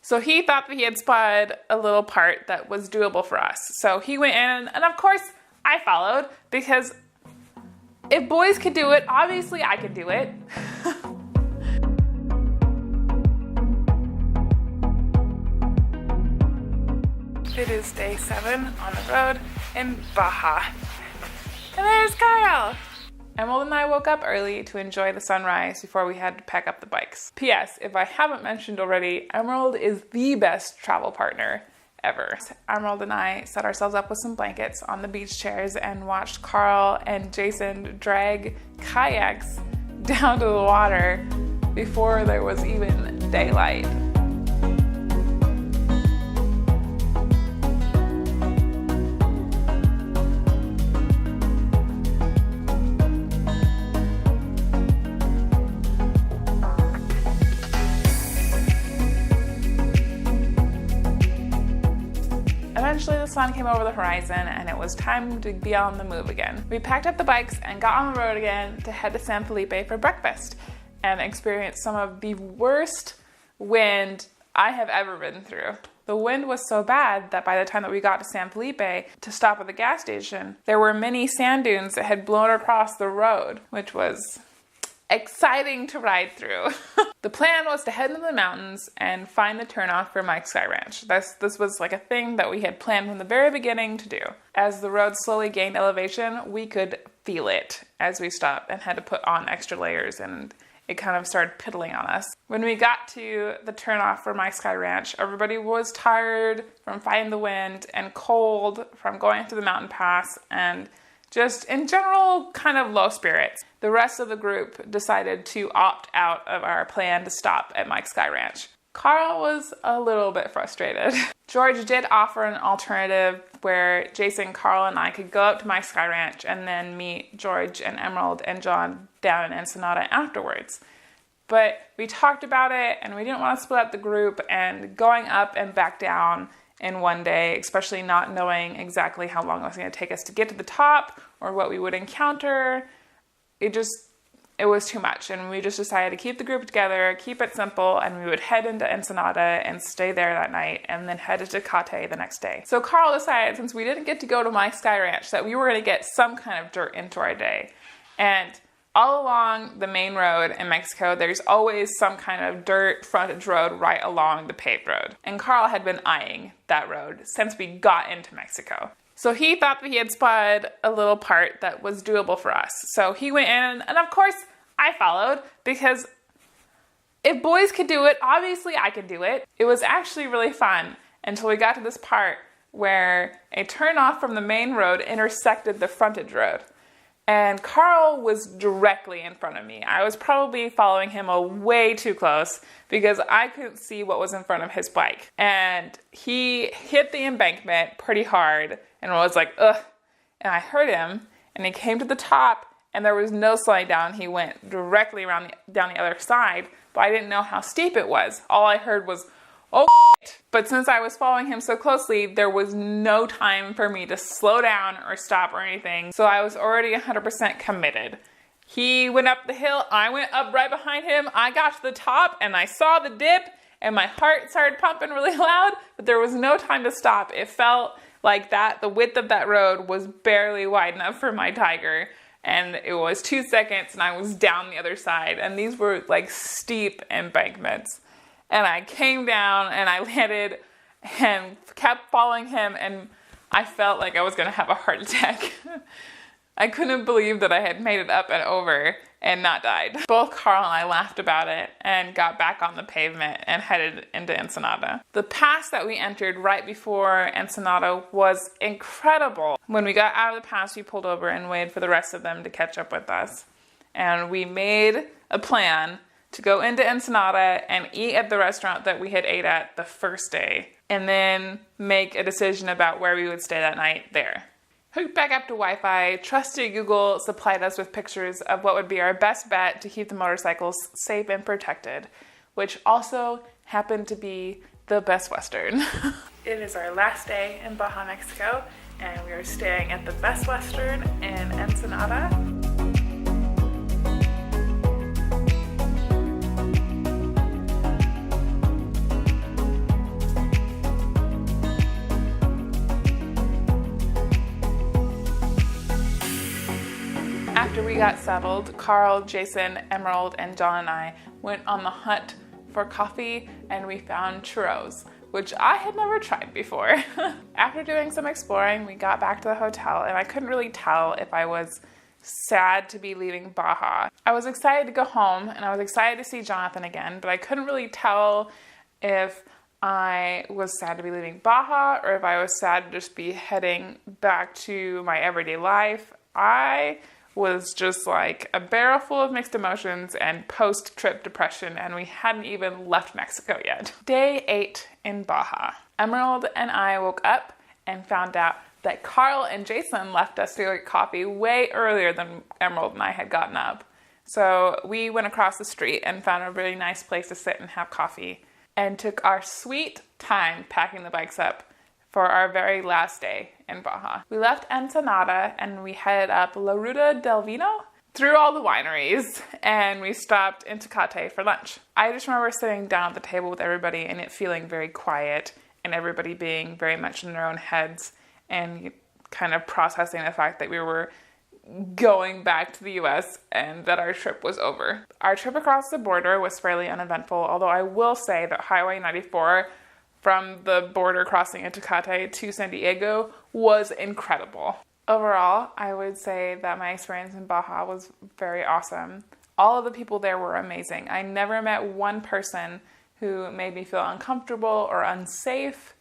So he thought that he had spotted a little part that was doable for us. So he went in, and of course I followed, because if boys could do it, obviously I could do it. It is day 7 on the road in Baja. And there's Kyle! Emerald and I woke up early to enjoy the sunrise before we had to pack up the bikes. P.S. If I haven't mentioned already, Emerald is the best travel partner ever. Emerald and I set ourselves up with some blankets on the beach chairs and watched Carl and Jason drag kayaks down to the water before there was even daylight. Eventually the sun came over the horizon and it was time to be on the move again. We packed up the bikes and got on the road again to head to San Felipe for breakfast and experience some of the worst wind I have ever been through. The wind was so bad that by the time that we got to San Felipe to stop at the gas station, there were many sand dunes that had blown across the road, which was exciting to ride through. The plan was to head into the mountains and find the turnoff for Mike's Sky Ranch. This was like a thing that we had planned from the very beginning to do. As the road slowly gained elevation, we could feel it as we stopped and had to put on extra layers, and it kind of started piddling on us. When we got to the turnoff for Mike's Sky Ranch, everybody was tired from fighting the wind and cold from going through the mountain pass and just in general kind of low spirits. The rest of the group decided to opt out of our plan to stop at Mike's Sky Ranch. Carl was a little bit frustrated. George did offer an alternative where Jason, Carl, and I could go up to Mike's Sky Ranch and then meet George and Emerald and John down in Ensenada afterwards. But we talked about it and we didn't want to split up the group, and going up and back down in one day, especially not knowing exactly how long it was going to take us to get to the top or what we would encounter, it was too much, and we just decided to keep the group together, keep it simple, and we would head into Ensenada and stay there that night and then head to Tecate the next day. So Carl decided, since we didn't get to go to Mike's Sky Ranch, that we were going to get some kind of dirt into our day. And all along the main road in Mexico, there's always some kind of dirt frontage road right along the paved road. And Carl had been eyeing that road since we got into Mexico. So he thought that he had spotted a little part that was doable for us. So he went in, and of course I followed, because if boys could do it, obviously I could do it. It was actually really fun until we got to this part where a turnoff from the main road intersected the frontage road. And Carl was directly in front of me. I was probably following him way too close because I couldn't see what was in front of his bike. And he hit the embankment pretty hard and was like, ugh. And I heard him, and he came to the top, and there was no slowing down. He went directly down the other side, but I didn't know how steep it was. All I heard was, oh, shit. But since I was following him so closely, there was no time for me to slow down or stop or anything. So I was already 100% committed. He went up the hill, I went up right behind him. I got to the top and I saw the dip and my heart started pumping really loud, but there was no time to stop. It felt like the width of that road was barely wide enough for my Tiger. And it was 2 seconds and I was down the other side. And these were like steep embankments. And I came down and I landed and kept following him, and I felt like I was going to have a heart attack. I couldn't believe that I had made it up and over and not died. Both Carl and I laughed about it and got back on the pavement and headed into Ensenada. The pass that we entered right before Ensenada was incredible. When we got out of the pass, we pulled over and waited for the rest of them to catch up with us. And we made a plan to go into Ensenada and eat at the restaurant that we had ate at the first day, and then make a decision about where we would stay that night there. Hooked back up to Wi-Fi, trusty Google supplied us with pictures of what would be our best bet to keep the motorcycles safe and protected, which also happened to be the Best Western. It is our last day in Baja, Mexico, and we are staying at the Best Western in Ensenada. got settled, Carl, Jason, Emerald, and John and I went on the hunt for coffee, and we found churros, which I had never tried before. After doing some exploring, we got back to the hotel, and I couldn't really tell if I was sad to be leaving Baja. I was excited to go home, and I was excited to see Jonathan again, but I couldn't really tell if I was sad to be leaving Baja or if I was sad to just be heading back to my everyday life. I was just like a barrel full of mixed emotions and post-trip depression, and we hadn't even left Mexico yet. Day 8 in Baja. Emerald and I woke up and found out that Carl and Jason left us to go get coffee way earlier than Emerald and I had gotten up. So we went across the street and found a really nice place to sit and have coffee, and took our sweet time packing the bikes up for our very last day in Baja. We left Ensenada and we headed up La Ruta del Vino through all the wineries, and we stopped in Tecate for lunch. I just remember sitting down at the table with everybody and it feeling very quiet and everybody being very much in their own heads and kind of processing the fact that we were going back to the US and that our trip was over. Our trip across the border was fairly uneventful, although I will say that Highway 94 from the border crossing in Tecate to San Diego was incredible. Overall, I would say that my experience in Baja was very awesome. All of the people there were amazing. I never met one person who made me feel uncomfortable or unsafe.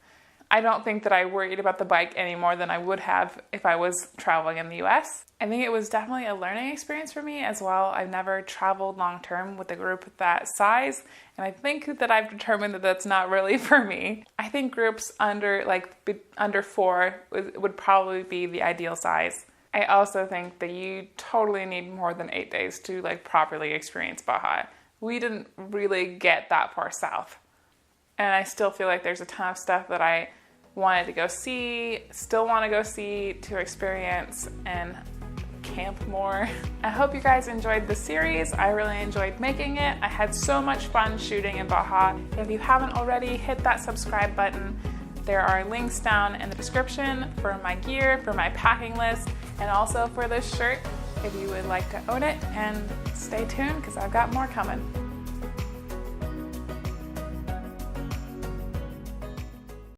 I don't think that I worried about the bike any more than I would have if I was traveling in the US. I think it was definitely a learning experience for me as well. I've never traveled long term with a group that size, and I think that I've determined that that's not really for me. I think groups under 4 would probably be the ideal size. I also think that you totally need more than 8 days to properly experience Baja. We didn't really get that far south, and I still feel like there's a ton of stuff that I wanted to go see, still want to go see, to experience and camp more. I hope you guys enjoyed the series. I really enjoyed making it. I had so much fun shooting in Baja. If you haven't already, hit that subscribe button. There are links down in the description for my gear, for my packing list, and also for this shirt if you would like to own it. And stay tuned because I've got more coming.